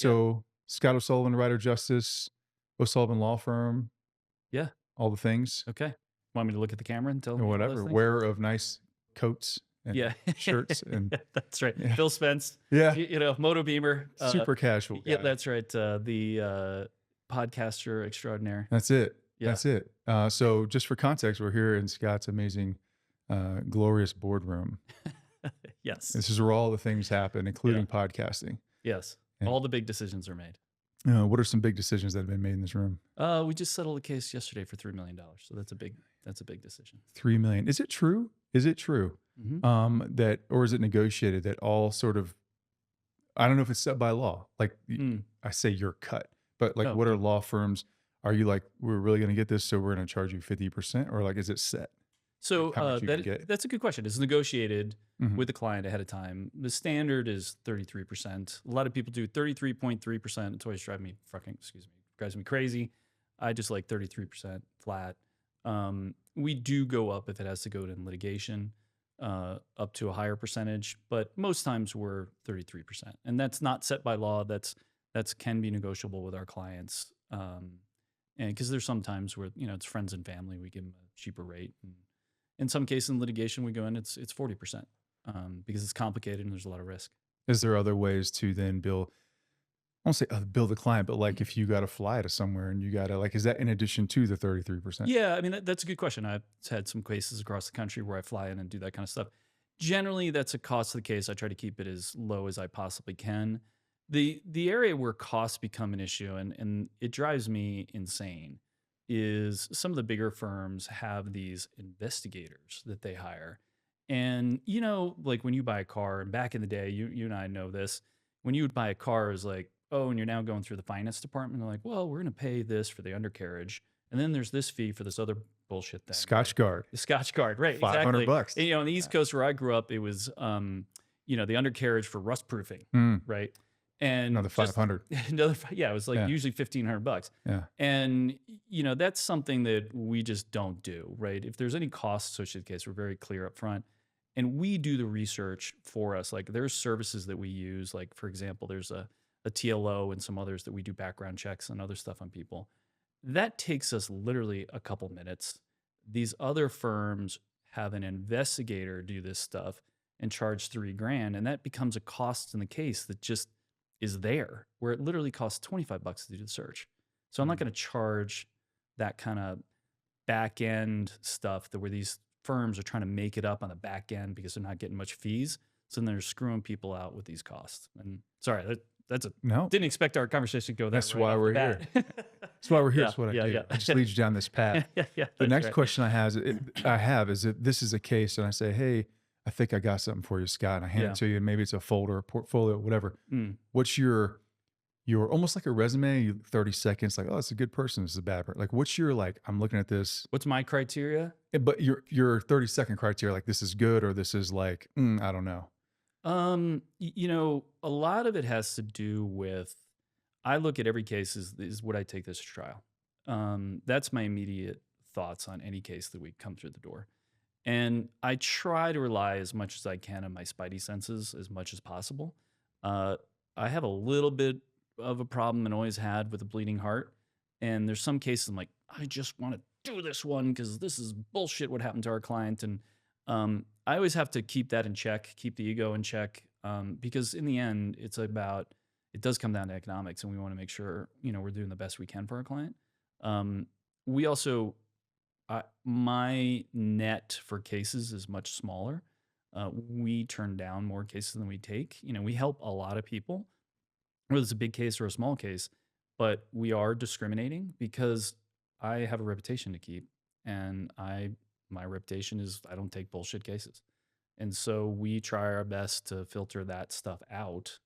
Yeah. So Scott O'Sullivan, Writer Justice, O'Sullivan Law Firm, Yeah. all the things Okay. Want me to look at the camera and tell and me all those whatever. things? Wearer of nice coats and Yeah. shirts and That's right. yeah, Phil Spence, yeah, Moto Beamer. super casual Yeah, guy. that's right. The podcaster extraordinaire. That's it. Yeah. That's it. So just for context, we're here in Scott's amazing, glorious boardroom. Yes. This is where all the things happen, Yeah. including podcasting. Yes. And All the big decisions are made. what are some big decisions that have been made in this room? We just settled a case yesterday for $3 million. So that's a big decision. 3 million. Is it true? Is it true Hmm. that, or is it negotiated that all sort of? I don't know if it's set by law. Like Mm. I say, your cut, but like, Oh, what are okay. law firms? Are you like, we're really going to get this, so we're going to charge you 50%, or like, is it set? Like So how much you can get? that's a good question. It's negotiated Mhm. with the client ahead of time. The standard is 33%. A lot of people do 33.3%. It's always drives me crazy. I just like 33% flat. We do go up if it has to go to litigation, up to a higher percentage, but most times we're 33%, and that's not set by law. That's can be negotiable with our clients. And because there's some times where it's friends and family, we give them a cheaper rate. And in some cases in litigation, we go in, it's 40%, because it's complicated and there's a lot of risk. Is there other ways to then bill? I won't say bill the client, but like if you got to fly to somewhere and you got to like, is that in addition to the 33%? Yeah, I mean, that's a good question. I've had some cases across the country where I fly in and do that kind of stuff. Generally, that's a cost of the case. I try to keep it as low as I possibly can. The area where costs become an issue, and it drives me insane, is some of the bigger firms have these investigators that they hire. And like when you buy a car, and back in the day, you and I know this, when you would buy a car, it was like, oh, and you're now going through the finance department. They're like, well, we're going to pay this for the undercarriage, and then there's this fee for this other bullshit thing, right? Scotch Guard, The Scotch Guard, right? 500 Exactly. bucks. And, on the East Coast where I grew up, it was, the undercarriage for rust proofing, Mm, right? And another just 500. yeah, it was like Yeah, usually $1,500. yeah. And, that's something that we just don't do, right? If there's any cost associated with the case, we're very clear up front. And we do the research for us. Like there's services that we use. Like, for example, there's a TLO and some others that we do background checks and other stuff on people. That takes us literally a couple minutes. These other firms have an investigator do this stuff and charge $3,000. And that becomes a cost in the case that just is there, where it literally costs $25 to do the search. So I'm not Mm. going to charge that kind of back end stuff where these firms are trying to make it up on the back end because they're not getting much fees. So then they're screwing people out with these costs. And sorry, that's a No, didn't expect our conversation to go there that's right why off the we're bat. here. That's why we're here. Yeah, It's what I yeah, do. yeah. I just lead you down this path. Yeah, The that's next right. question I have is if this is a case and I say, hey, I think I got something for you, Scott, and I hand Yeah. it to you, and maybe it's a folder, a portfolio, whatever. Mm. What's your almost like a resume, 30 seconds, like, oh, it's a good person, it's a bad person. Like, what's your like, I'm looking at this, What's my criteria? but your 30-second criteria, like this is good or this is like, I don't know. A lot of it has to do with I look at every case is would I take this to trial? That's my immediate thoughts on any case that we come through the door. And I try to rely as much as I can on my spidey senses as much as possible. Uh, I have a little bit of a problem and always had with a bleeding heart. And there's some cases I'm like, I just want to do this one because this is bullshit what happened to our client. And I always have to keep that in check, keep the ego in check, because in the end, it does come down to economics, and we want to make sure we're doing the best we can for our client. We also, my net for cases is much smaller. We turn down more cases than we take. We help a lot of people, whether it's a big case or a small case, but we are discriminating because I have a reputation to keep, and my reputation is I don't take bullshit cases. And so we try our best to filter that stuff out.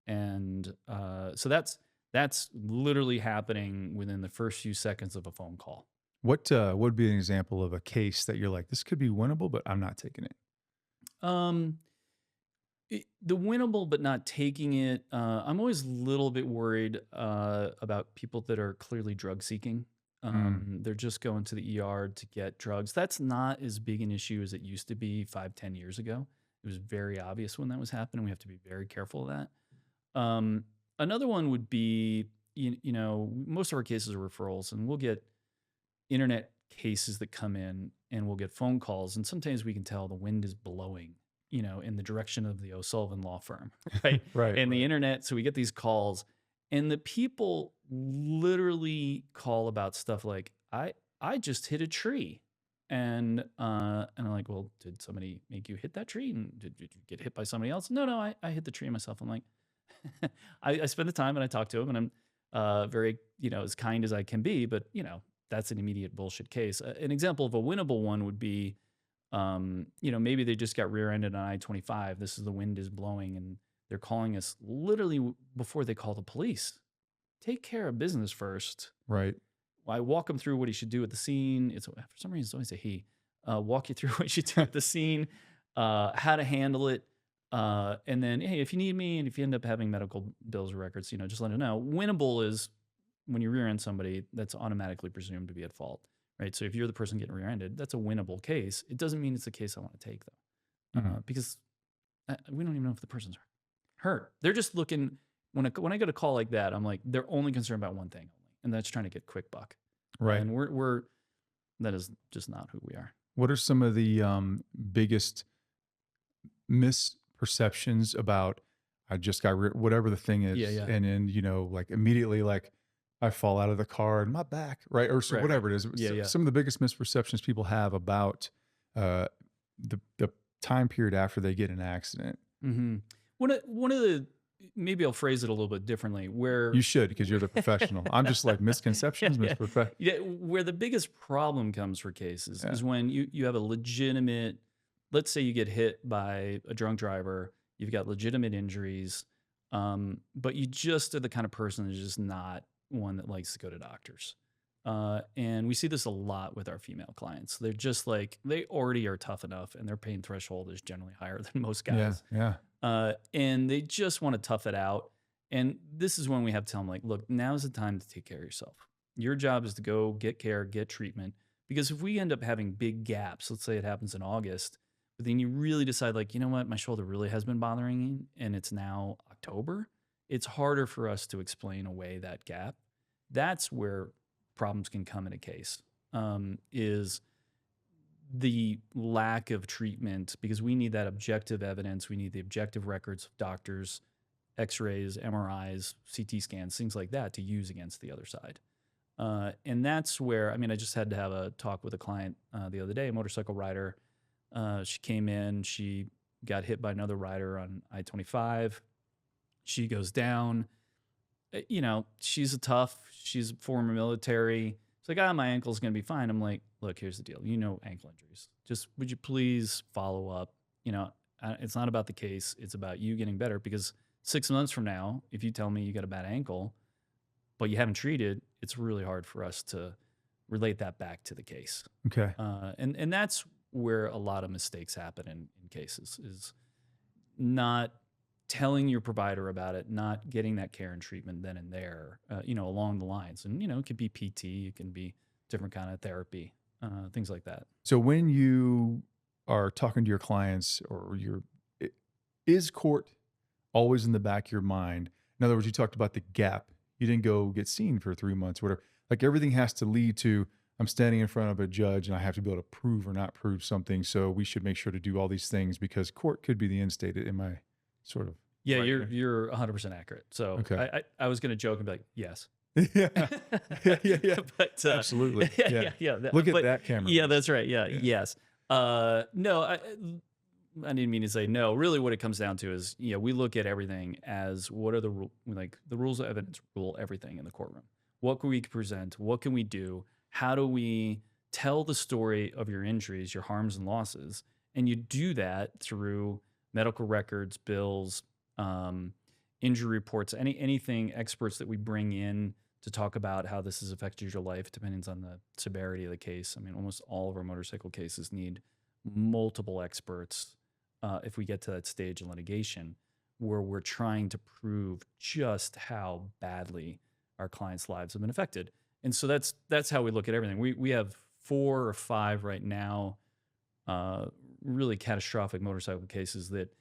And so that's literally happening within the first few seconds of a phone call. What would be an example of a case that you're like, this could be winnable, but I'm not taking it? Um, the winnable but not taking it. I'm always a little bit worried about people that are clearly drug seeking. Mm, They're just going to the ER to get drugs. That's not as big an issue as it used to be 5, 10 years ago. It was very obvious when that was happening. We have to be very careful of that. Um, Another one would be, most of our cases are referrals, and we'll get internet cases that come in, and we'll get phone calls, and sometimes we can tell the wind is blowing, in the direction of the O'Sullivan law firm, right? Right, And the right. internet, so we get these calls, and the people literally call about stuff like, I just hit a tree. And I'm like, well, did somebody make you hit that tree? And did you get hit by somebody else? No, no, I hit the tree myself. I'm like, I spend the time and I talk to him, and I'm very, as kind as I can be, but that's an immediate bullshit case. An example of a winnable one would be, maybe they just got rear-ended on I-25. This is the wind is blowing, and they're calling us literally before they call the police. Take care of business first. Right. I walk him through what he should do at the scene. For some reason it's always a he. Walk you through what you should do at the scene, how to handle it, and then hey, if you need me, and if you end up having medical bills or records, just let him know. Winnable is when you rear end somebody, that's automatically presumed to be at fault, right? So if you're the person getting rear-ended, that's a winnable case. It doesn't mean it's a case I want to take though, Mhm. because we don't even know if the person's hurt. They're just looking. When I get a call like that, I'm like, they're only concerned about one thing only, and that's trying to get quick buck. Right. And we're that is just not who we are. What are some of the biggest misperceptions about I just got whatever the thing Yeah, is, yeah. and then like immediately like I fall out of the car and my back, right, or so Right, right. whatever it is. Yeah, yeah. Some of the biggest misperceptions people have about uh, the time period after they get in an accident. Mhm. One of the maybe I'll phrase it a little bit differently, You where should because you're the professional. I'm just like yeah, misconceptions, yeah. misperfe. Yeah, where the biggest problem comes for cases Yeah. is when you have a legitimate, let's say you get hit by a drunk driver, you've got legitimate injuries, but you just are the kind of person that's just not one that likes to go to doctors. And we see this a lot with our female clients. They're just like, they already are tough enough, and their pain threshold is generally higher than most Yeah. guys. Yeah. And they just want to tough it out. And this is when we have to tell them, like, look, now's the time to take care of yourself. Your job is to go get care, get treatment. Because if we end up having big gaps, let's say it happens in August, but then you really decide, like, you know what, my shoulder really has been bothering me, and it's now October, it's harder for us to explain away that gap. That's where problems can come in a case, is the lack of treatment, because we need that objective evidence. We need the objective records of doctors, x-rays, MRIs, CT scans, things like that to use against the other side. And that's where, I mean, I just had to have a talk with a client the other day, a motorcycle rider. She came in, she got hit by another rider on I-25. She goes down. She's she's former military. It's like, my ankle's going to be fine. I'm like, look, here's the deal. Ankle injuries. Just would you please follow up? It's not about the case. It's about you getting better, because 6 months from now, if you tell me you got a bad ankle, but you haven't treated, it's really hard for us to relate that back to the case. Okay. And that's where a lot of mistakes happen in cases, is not telling your provider about it, not getting that care and treatment then and there, along the lines. And, it could be PT, it can be different kind of therapy, things like that. So when you are talking to your clients is court always in the back of your mind? In other words, you talked about the gap. You didn't go get seen for 3 months, whatever. Like everything has to lead to I'm standing in front of a judge and I have to be able to prove or not prove something. So we should make sure to do all these things because court could be the end state. Am I sort of Yeah, right you're there? you're 100% accurate. So Okay. I was going to joke and be like, yes. Yeah. Yeah. Yeah. Yeah. But Absolutely. yeah, Yeah. yeah, yeah. Look at But that camera. yeah, that's right. Yeah, Yeah. yes. No, I didn't mean to say no. Really, what it comes down to is, we look at everything as what are the rules of evidence rule everything in the courtroom. What can we present? What can we do? How do we tell the story of your injuries, your harms and losses? And you do that through medical records, bills, um, injury reports, anything, experts that we bring in to talk about how this has affected your life, depending on the severity of the case. I mean, almost all of our motorcycle cases need multiple experts, if we get to that stage in litigation where we're trying to prove just how badly our clients' lives have been affected. And so that's how we look at everything. We have 4 or 5 right now, really catastrophic motorcycle cases that,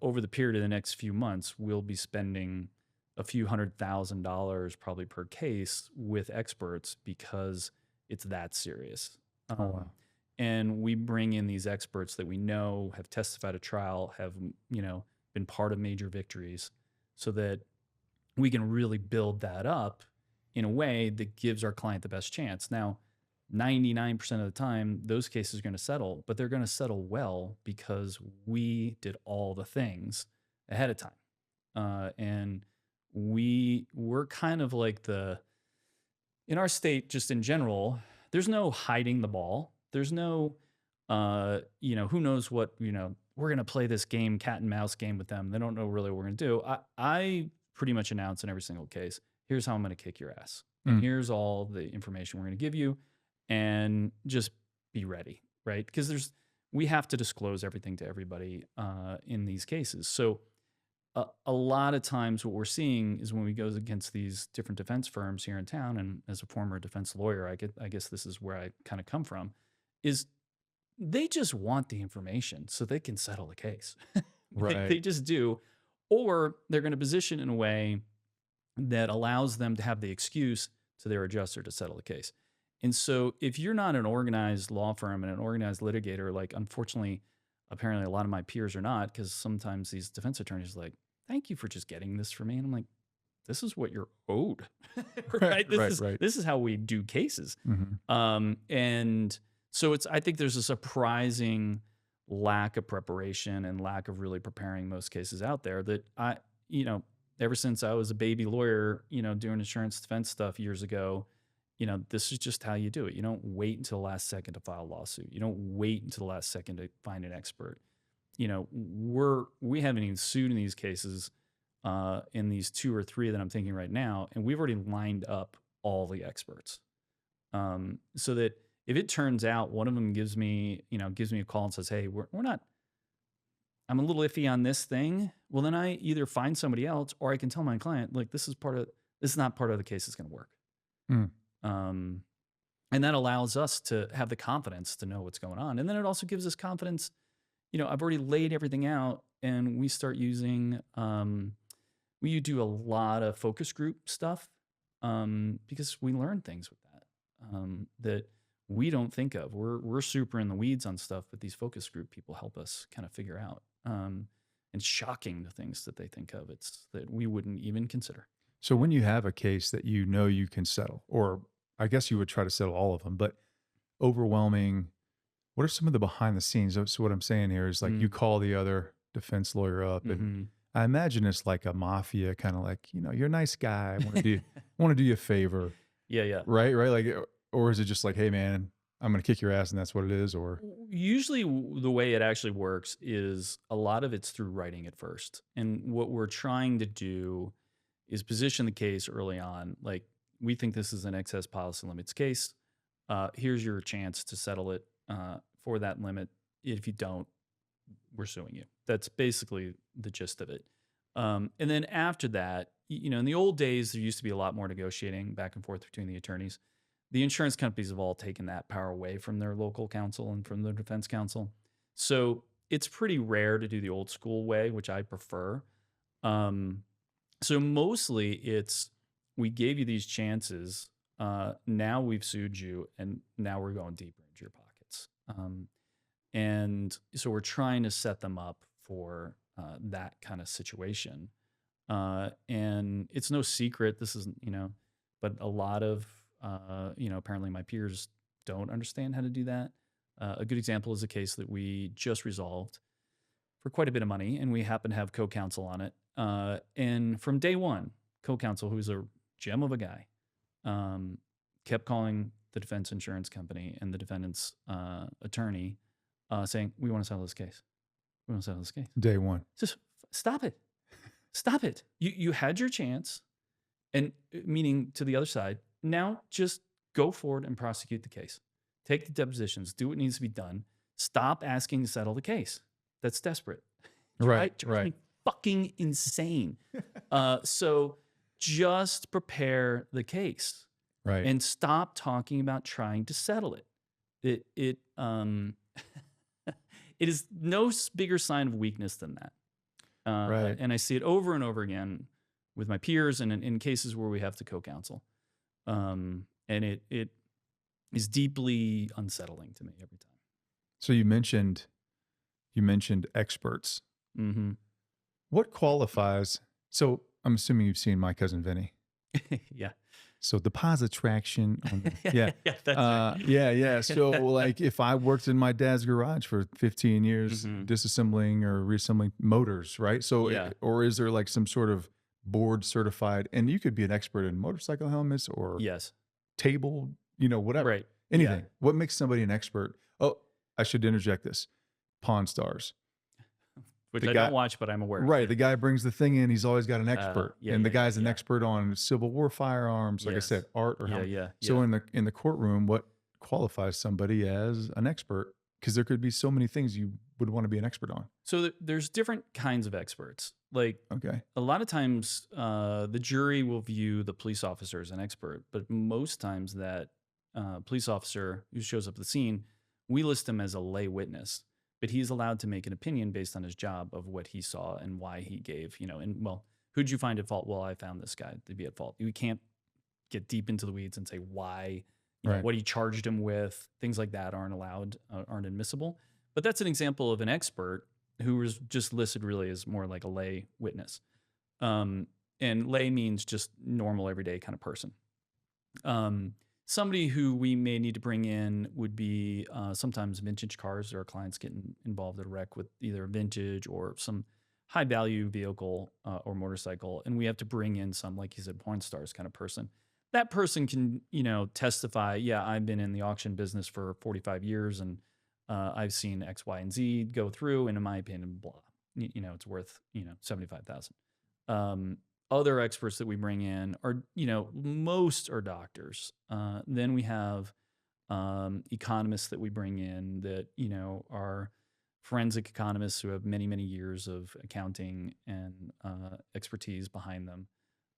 over the period of the next few months, we'll be spending a few $100,000 probably per case with experts because it's that serious. Oh, wow. And we bring in these experts that we know have testified at trial, have, been part of major victories, so that we can really build that up in a way that gives our client the best chance. Now, 99% of the time, those cases are going to settle, but they're going to settle well because we did all the things ahead of time. And we're kind of like in our state, just in general, there's no hiding the ball. There's no, who knows what, we're going to play this game, cat and mouse game with them. They don't know really what we're going to do. I pretty much announce in every single case, here's how I'm going to kick your ass. And Mm. here's all the information we're going to give you, and just be ready, right? Because we have to disclose everything to everybody in these cases. So a lot of times what we're seeing is when we go against these different defense firms here in town, and as a former defense lawyer, I guess this is where I kind of come from, is they just want the information so they can settle the case. Right. They just do. Or they're going to position in a way that allows them to have the excuse to their adjuster to settle the case. And so if you're not an organized law firm and an organized litigator, like unfortunately, apparently a lot of my peers are not, because sometimes these defense attorneys are like, thank you for just getting this for me. And I'm like, this is what you're owed, Right, right? right, right. This is how we do cases. Mhm. And so I think there's a surprising lack of preparation and lack of really preparing most cases out there that ever since I was a baby lawyer, doing insurance defense stuff years ago, this is just how you do it. You don't wait until the last second to file a lawsuit. You don't wait until the last second to find an expert. We haven't even sued in these cases, in these 2 or 3 that I'm thinking right now, and we've already lined up all the experts. So that if it turns out one of them gives me a call and says, hey, we're not, I'm a little iffy on this thing. Well, then I either find somebody else, or I can tell my client, like, this is not part of the case that's going to work. Mm. And that allows us to have the confidence to know what's going on. And then it also gives us confidence. I've already laid everything out, and we start using, we do a lot of focus group stuff, because we learn things with that, that we don't think of. We're super in the weeds on stuff, but these focus group people help us kind of figure out. And shocking the things that they think of, it's that we wouldn't even consider. So when you have a case that you know you can settle, or I guess you would try to settle all of them, but overwhelming, what are some of the behind the scenes? So what I'm saying here is like you Mm. call the other defense lawyer up, and Mm-hmm. I imagine it's like a mafia kind of like, you're a nice guy. I want to do you a favor. Yeah, yeah. Right. Right. Like, or is it just like, hey man, I'm going to kick your ass and that's what it is? Or, Usually, the way it actually works is a lot of it's through writing at first. And what we're trying to do is position the case early on. Like, we think this is an excess policy limits case. Here's your chance to settle it for that limit. If you don't, we're suing you. That's basically the gist of it. And then after that, in the old days, there used to be a lot more negotiating back and forth between the attorneys. The insurance companies have all taken that power away from their local counsel and from their defense counsel. So it's pretty rare to do the old school way, which I prefer. So mostly it's, we gave you these chances. Now we've sued you, and now we're going deeper into your pockets. And so we're trying to set them up for that kind of situation. And it's no secret, this isn't, but a lot of, apparently my peers don't understand how to do that. A good example is a case that we just resolved for quite a bit of money, and we happen to have co-counsel on it. And from day one, co-counsel, who's a gem of a guy, kept calling the defense insurance company and the defendant's attorney, saying, we want to settle this case. We want to settle this case. day one. Just stop it. Stop it. You had your chance, and meaning to the other side, now just go forward and prosecute the case. Take the depositions, do what needs to be done. Stop asking to settle the case. That's desperate. Right. Drives Right. me fucking insane. So just prepare the case Right. and stop talking about trying to settle it. It is no bigger sign of weakness than that. Right. And I see it over and over again with my peers and in cases where we have to co-counsel. And it is deeply unsettling to me every time. So you mentioned experts. Mm-hmm. What qualifies? So I'm assuming you've seen My Cousin Vinny. Yeah. So the positive traction on yeah. Yeah, that's right. Yeah. So like if I worked in my dad's garage for 15 years Hmm. disassembling or reassembling motors, right? So Yeah. or is there like some sort of board certified, and you could be an expert in motorcycle helmets or Yes. table, whatever. Right. Yeah. Anything. What makes somebody an expert? Oh, I should interject this. Pawn Stars. Which The I guy don't watch, but I'm aware of. Right, the guy brings the thing in, he's always got an expert, Yeah. and the Yeah. Yeah. guy's an Yeah. expert on Civil War firearms, like I said, Yes. art or Yeah. helmet. Yeah. So Yeah. in the courtroom, what qualifies somebody as an expert? Because there could be so many things you would want to be an expert on. So there's different kinds of experts. Like Okay. a lot of times, the jury will view the police officer as an expert, but most times that police officer who shows up at the scene, we list him as a lay witness, but he's allowed to make an opinion based on his job of what he saw and why he gave. And well, who'd you find at fault? Well, I found this guy to be at fault. We can't get deep into the weeds and say why, Right. what he charged him with. Things like that aren't allowed, aren't admissible. But that's an example of an expert who was just listed really as more like a lay witness. And lay means just normal, everyday kind of person. Somebody who we may need to bring in would be sometimes vintage cars. Our clients get involved in a wreck with either a vintage or some high value vehicle or motorcycle. And we have to bring in some, like you said, porn stars kind of person. That person can, testify, yeah, I've been in the auction business for 45 years and I've seen X, Y, and Z go through. And in my opinion, blah, it's worth, 75,000. Other experts that we bring in are, most are doctors. Then we have economists that we bring in that, are forensic economists who have many, many years of accounting and expertise behind them.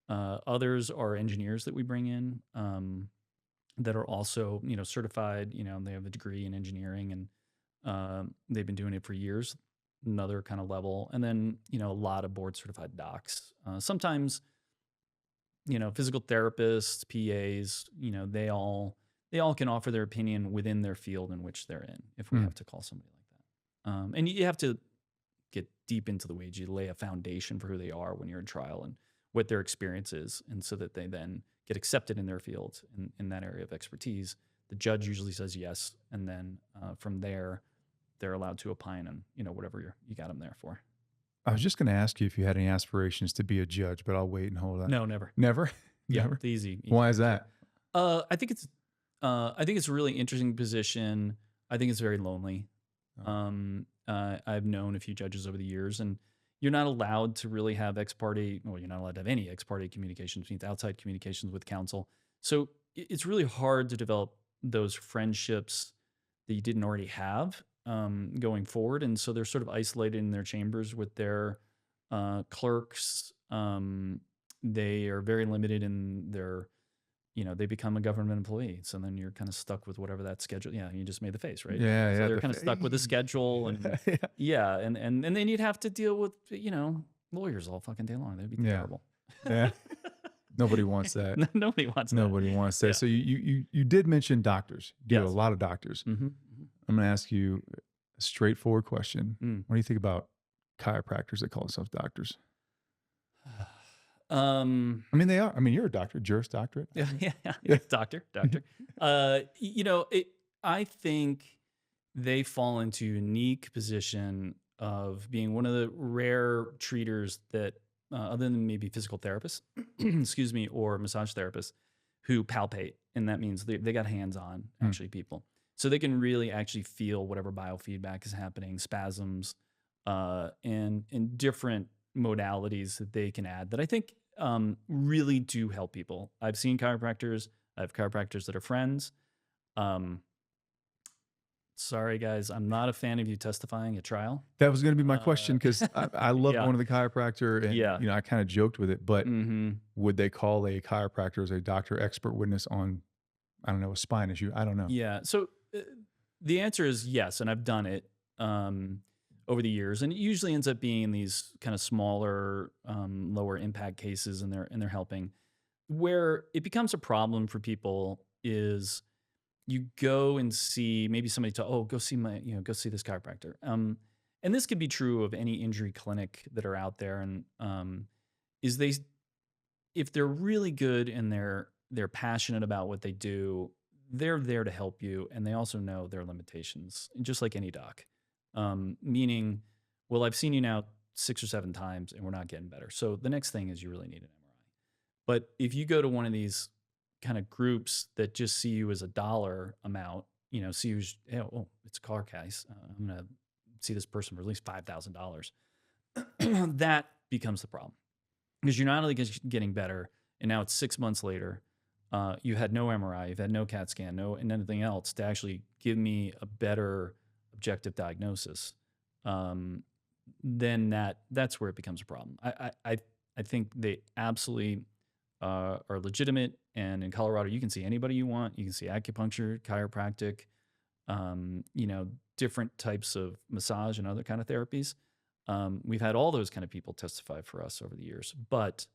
Others are engineers that we bring in that are also, certified, they have a degree in engineering and they've been doing it for years, another kind of level. And then, a lot of board certified docs. Sometimes, physical therapists, PAs, they all can offer their opinion within their field in which they're in, if we Hmm. have to call somebody like that. And you have to get deep into the weeds. You lay a foundation for who they are when you're in trial and what their experience is. And so that they then get accepted in their field in that area of expertise. The judge usually says yes. And then from there, they're allowed to opine on, whatever you got them there for. I was just going to ask you if you had any aspirations to be a judge, but I'll wait and hold that. No, never. Never? Yeah, Never? it's easy. Why is that? I think it's a really interesting position. I think it's very lonely. I've known a few judges over the years, and you're not allowed to really have you're not allowed to have any ex parte communications, means outside communications with counsel. So it's really hard to develop those friendships that you didn't already have going forward. And so they're sort of isolated in their chambers with their clerks. They are very limited in their, they become a government employee. So then you're kind of stuck with whatever that schedule. Yeah, you just made the face, right? Yeah, So yeah. they're kind of stuck with the schedule and Yeah. yeah, and then you'd have to deal with, lawyers all fucking day long. That'd be Yeah. terrible. Yeah. Nobody wants that. Nobody wants that. Nobody wants that. Yeah. So you did mention doctors. You do a Yes. lot of doctors. Mm-hmm. I'm going to ask you a straightforward question. Mm. What do you think about chiropractors that call themselves doctors? I I mean, they are. I mean, you're a doctor, Juris Doctorate. yeah, doctor. I think they fall into a unique position of being one of the rare treaters that, other than maybe physical therapists, excuse me, or massage therapists, who palpate, and that means they got hands on actually people, so they can really actually feel whatever biofeedback is happening, spasms, and different modalities that they can add that I think really do help people. I've seen chiropractors. I have chiropractors that are friends. Sorry, guys, I'm not a fan of you testifying at trial. That was going to be my question because I love Yeah. going to the chiropractor and, Yeah. I kind of joked with it, but Mm-hmm. would they call a chiropractor as a doctor expert witness on, I don't know, a spine issue? I don't know. Yeah. So the answer is yes, and I've done it. over the years, and it usually ends up being these kind of smaller, lower impact cases, and they're helping. Where it becomes a problem for people is you go and see maybe somebody to oh, go see go see this chiropractor. And this could be true of any injury clinic that are out there. And is they if they're really good and they're passionate about what they do, they're there to help you, and they also know their limitations, just like any doc. Meaning, well, I've seen you now 6 or 7 times, and we're not getting better. So the next thing is you really need an MRI. But if you go to one of these kind of groups that just see you as a dollar amount, see you as, oh, it's a car case. I'm going to see this person for at least $5,000. That becomes the problem because you're not only getting better, and now it's 6 months later. You had no MRI, you've had no CAT scan, no and anything else to actually give me a better objective diagnosis. Um, then that's where it becomes a problem. I think they absolutely are legitimate, and in Colorado, you can see anybody you want. You can see acupuncture, chiropractic, different types of massage and other kind of therapies. We've had all those kind of people testify for us over the years, but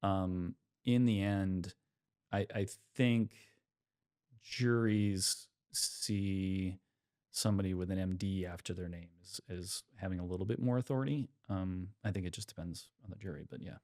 in the end, I think juries see somebody with an MD after their name as having a little bit more authority. I think it just depends on the jury, but yeah.